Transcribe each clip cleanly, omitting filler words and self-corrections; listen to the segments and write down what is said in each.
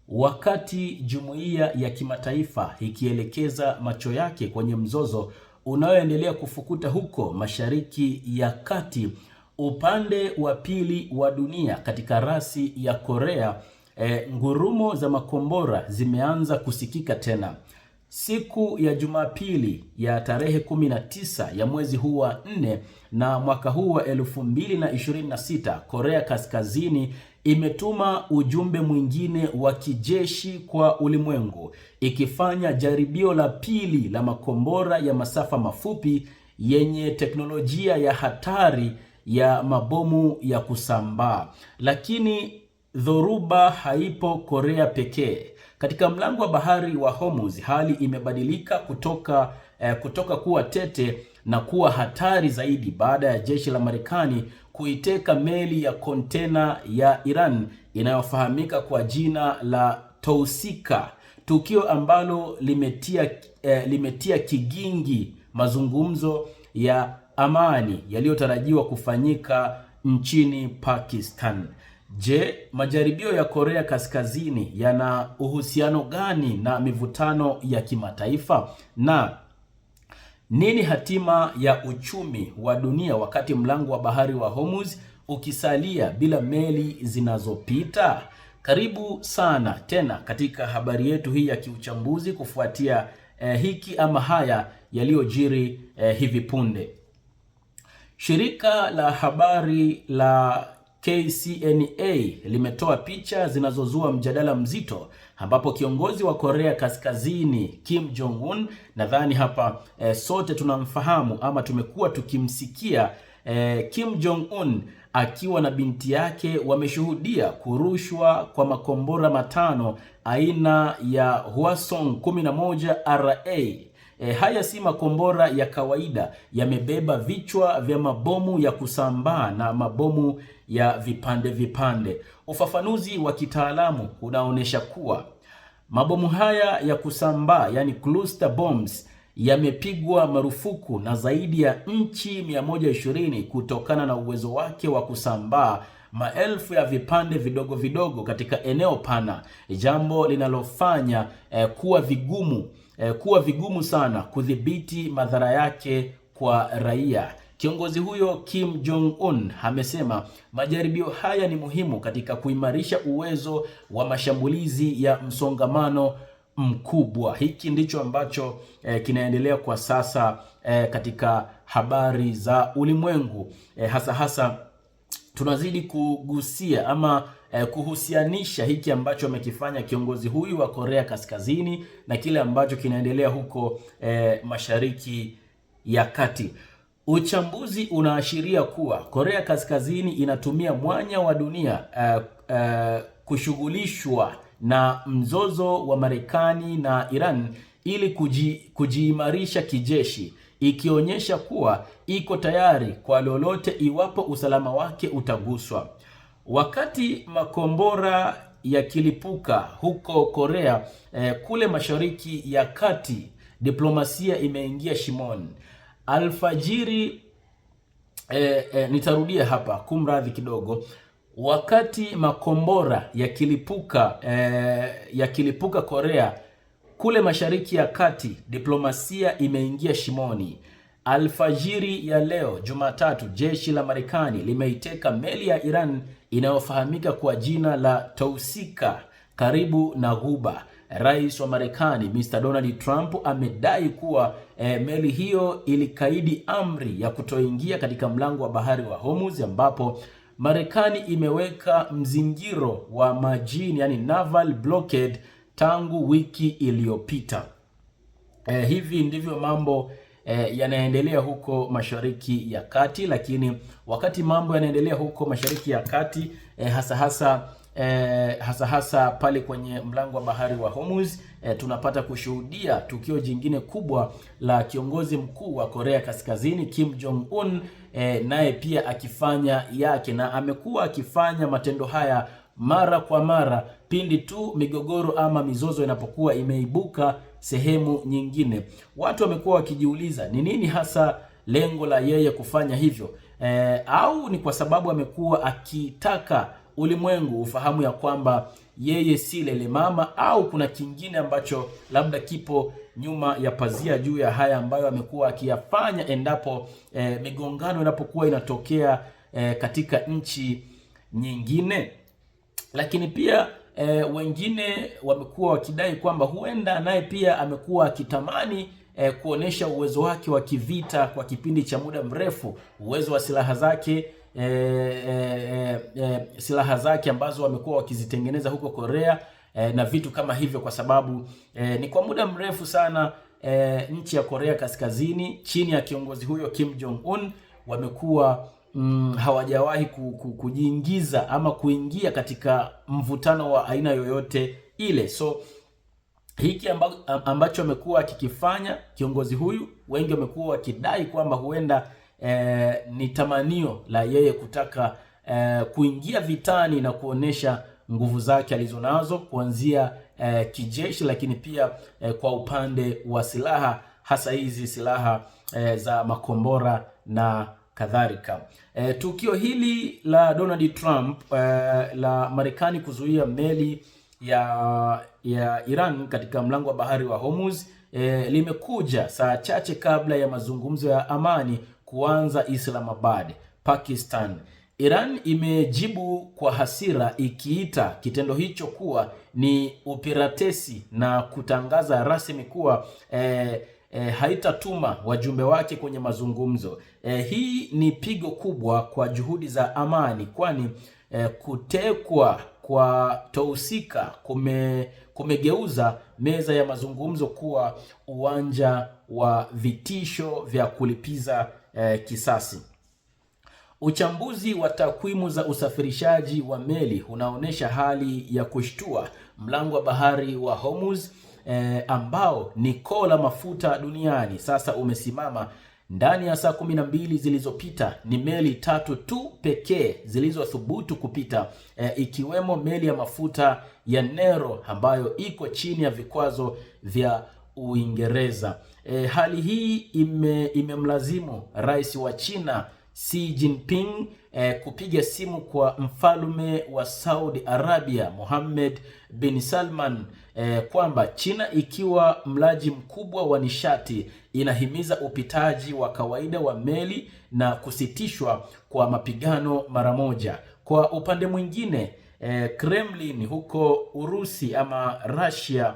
wakati jumuiya ya kimataifa ikielekeza macho yake kwenye mzozo unaoendelea kufukuta huko Mashariki ya Kati. Upande wa pili wa dunia, katika rasi ya Korea, ngurumo za makombora zimeanza kusikika tena. Siku ya Jumapili ya tarehe 19 ya mwezi huu wa 4 na mwaka huu wa 2026, Korea Kaskazini imetuma ujumbe mwingine wa kijeshi kwa ulimwengu, ikifanya jaribio la pili la makombora ya masafa mafupi yenye teknolojia ya hatari ya mabomu ya kusambaa. Lakini dhoruba haipo Korea pekee. Katika mlango wa bahari wa Hormuz, hali imebadilika kutoka kuwa tete na kuwa hatari zaidi baada ya jeshi la Marekani kuiteka meli ya kontena ya Iran inayofahamika kwa jina la Tousika, tukio ambalo limetia kigingi mazungumzo ya amani yaliyotarajiwa kufanyika nchini Pakistan. Je, majaribio ya Korea Kaskazini yana uhusiano gani na mivutano ya kimataifa? Na nini hatima ya uchumi wa dunia wakati mlango wa bahari wa Hormuz ukisalia bila meli zinazopita? Karibu sana tena katika habari yetu hii ya kiuchambuzi kufuatia hiki ama haya yaliyojiri hivi punde. Shirika la habari la KCNA limetoa picha zinazozua mjadala mzito, ambapo kiongozi wa Korea Kaskazini Kim Jong-un, nadhani hapa sote tunamfahamu ama tumekuwa tukimsikia, Kim Jong-un akiwa na binti yake wameshuhudia kurushwa kwa makombora matano aina ya Hwasong-11RA. Haya si makombora ya kawaida, yamebeba vichwa vya mabomu ya kusambaa na mabomu ya vipande vipande. Ufafanuzi wa kitaalamu unaonyesha kuwa mabomu haya ya kusambaa, yani cluster bombs, yamepigwa marufuku na zaidi ya nchi 120 kutokana na uwezo wake wa kusambaa maelfu ya vipande vidogo vidogo katika eneo pana, jambo linalofanya kuwa vigumu sana kudhibiti madhara yake kwa raia. Kiongozi huyo Kim Jong-un amesema majaribio haya ni muhimu katika kuimarisha uwezo wa mashambulizi ya msongamano mkubwa. Hiki ndicho ambacho kinaendelea kwa sasa katika habari za ulimwengu. Hasa tunazidi kugusia ama kuhusianisha hiki ambacho amekifanya kiongozi huyu wa Korea Kaskazini na kile ambacho kinaendelea huko Mashariki ya Kati. Uchambuzi unaashiria kuwa Korea Kaskazini inatumia mwanya wa dunia kushughulishwa na mzozo wa Marekani na Iran ili kujiimarisha kijeshi, ikionyesha kuwa iko tayari kwa lolote iwapo usalama wake utaguswa. Wakati makombora yakilipuka huko Korea kule Mashariki ya Kati, diplomasia imeingia shimoni. Alfajiri, nitarudia hapa, kumradhi kidogo. Wakati makombora yakilipuka Korea kule Mashariki ya Kati, diplomasia imeingia shimoni. Alfajiri ya leo Jumatatu, jeshi la Marekani limeiteka meli ya Iran inayofahamika kwa jina la Tousika karibu na Ghuba. Rais wa Marekani Mr. Donald Trump amedai kuwa meli hiyo ilikaidi amri ya kutoingia katika mlango wa bahari wa Hormuz, ambapo Marekani imeweka mzingiro wa majini, yani naval blockade, tangu wiki iliyopita. Hivi ndivyo mambo yanaendelea huko Mashariki ya Kati. Lakini wakati mambo yanaendelea huko Mashariki ya Kati, hasa pale kwenye mlango wa bahari wa Hormuz, tunapata kushuhudia tukio jingine kubwa la kiongozi mkuu wa Korea Kaskazini Kim Jong-un, naye pia akifanya yake, na amekuwa akifanya matendo haya mara kwa mara pindi tu migogoro ama mizozo inapokuwa imeibuka sehemu nyingine. Watu wamekuwa wakijiuliza ni nini hasa lengo la yeye kufanya hivyo, au ni kwa sababu amekuwa akitaka ulimwengu ufahamu ya kwamba yeye si lele mama, au kuna kingine ambacho labda kipo nyuma ya pazia juu ya haya ambayo amekuwa akiyafanya endapo migongano inapokuwa inatokea katika nchi nyingine. Lakini pia wengine wamekuwa wakidai kwamba huenda naye pia amekuwa akitamani kuonesha uwezo wake wa kivita kwa kipindi cha muda mrefu, uwezo wa silaha zake ambazo wamekuwa wakizitengeneza huko Korea na vitu kama hivyo, kwa sababu ni kwa muda mrefu sana nchi ya Korea Kaskazini chini ya kiongozi huyo Kim Jong Un wamekuwa hawajawahi kujiingiza ama kuingia katika mvutano wa aina yoyote ile. So hiki ambacho amekuwa akikifanya kiongozi huyu, wengi wamekuwa wakidai kwamba huenda ni tamanio la yeye kutaka kuingia vitani na kuonesha nguvu zake alizonazo kuanzia kijeshi, lakini pia kwa upande wa silaha, hasa hizi silaha za makombora na kadhalika. Tukio hili la Donald Trump la Marekani kuzuia meli ya Iran katika mlango wa bahari wa Hormuz limekuja saa chache kabla ya mazungumzo ya amani kuanza Islamabad, Pakistan. Iran imejibu kwa hasira ikiita kitendo hicho kuwa ni upiratesi na kutangaza rasmi kuwa haitatuma wajumbe wake kwenye mazungumzo. Hii ni pigo kubwa kwa juhudi za amani, kwani kutekwa kwa tohusika kumegeuza meza ya mazungumzo kuwa uwanja wa vitisho vya kulipiza kisasi. Uchambuzi wa takwimu za usafirishaji wa meli unaonesha hali ya kushtua. Mlango wa bahari wa Hormuz ambao ni koo la mafuta duniani sasa umesimama. Ndani ya saa 12 zilizopita ni meli 3 tu pekee zilizothubutu kupita, ikiwemo meli ya mafuta ya Nero ambayo iko chini ya vikwazo vya Uingereza. Hali hii imemlazimu rais wa China Xi Jinping kupiga simu kwa mfalme wa Saudi Arabia Mohammed bin Salman kwamba China, ikiwa mlaji mkubwa wa nishati, inahimiza upitaji wa kawaida wa meli na kusitishwa kwa mapigano mara moja. Kwa upande mwingine, Kremlin huko Urusi ama Russia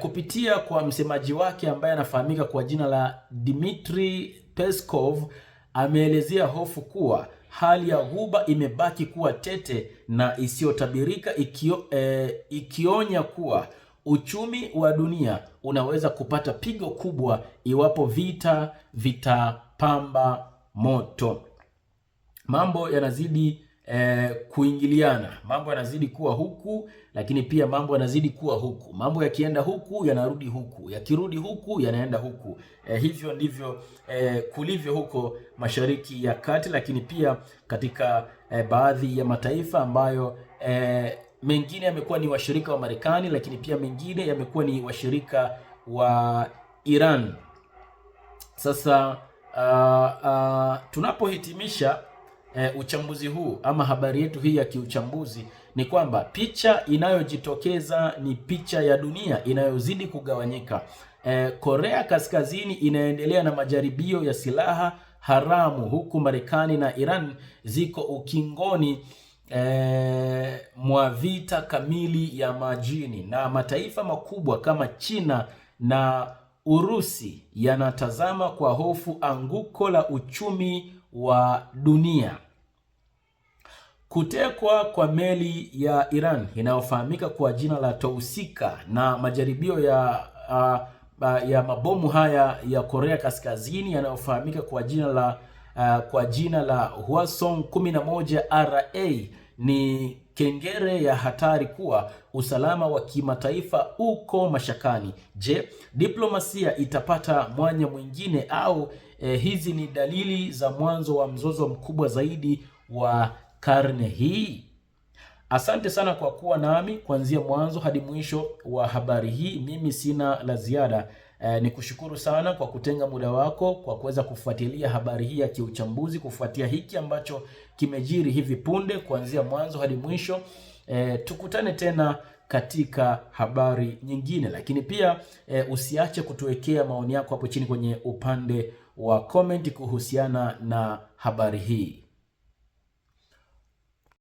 kupitia kwa msemaji wake ambaye anafahamika kwa jina la Dmitry Peskov ameelezea hofu kuwa hali ya Ghuba imebaki kuwa tete na isiyotabirika, ikionya kuwa uchumi wa dunia unaweza kupata pigo kubwa iwapo vita vitapamba moto. Mambo yanazidi kuingiliana, mambo yanazidi kuwa huku, lakini pia mambo yanazidi kuwa huku. Mambo yakienda huku yanarudi huku, yakirudi huku yanaenda huku. Hivyo ndivyo kulivyo huko Mashariki ya Kati, lakini pia katika baadhi ya mataifa ambayo mengine yamekuwa ni washirika wa Marekani, lakini pia mengine yamekuwa ni washirika wa Iran. Sasa tunapohitimisha uchambuzi huu ama habari yetu hii ya kiuchambuzi, ni kwamba picha inayojitokeza ni picha ya dunia inayozidi kugawanyika. Korea Kaskazini inaendelea na majaribio ya silaha haramu, huku Marekani na Iran ziko ukingoni mwa vita kamili ya majini, na mataifa makubwa kama China na Urusi yanatazama kwa hofu anguko la uchumi wa dunia. Kutekwa kwa meli ya Iran inayofahamika kwa jina la Tohusika na majaribio ya mabomu haya ya Korea Kaskazini yanayofahamika kwa jina la Hwasong-11 ni kengele ya hatari kuwa usalama wa kimataifa uko mashakani. Je, diplomasia itapata mwanya mwingine au hizi ni dalili za mwanzo wa mzozo mkubwa zaidi wa karne hii? Asante sana kwa kuwa nami kuanzia mwanzo hadi mwisho wa habari hii. Mimi sina la ziada Ni kushukuru sana kwa kutenga muda wako kwa kuweza kufuatilia habari hii ya kiuchambuzi, kufuatia hiki ambacho kimejiri hivi punde kuanzia mwanzo hadi mwisho. Tukutane tena katika habari nyingine, lakini pia usiache kutuwekea maoni yako hapo chini kwenye upande wa comment kuhusiana na habari hii.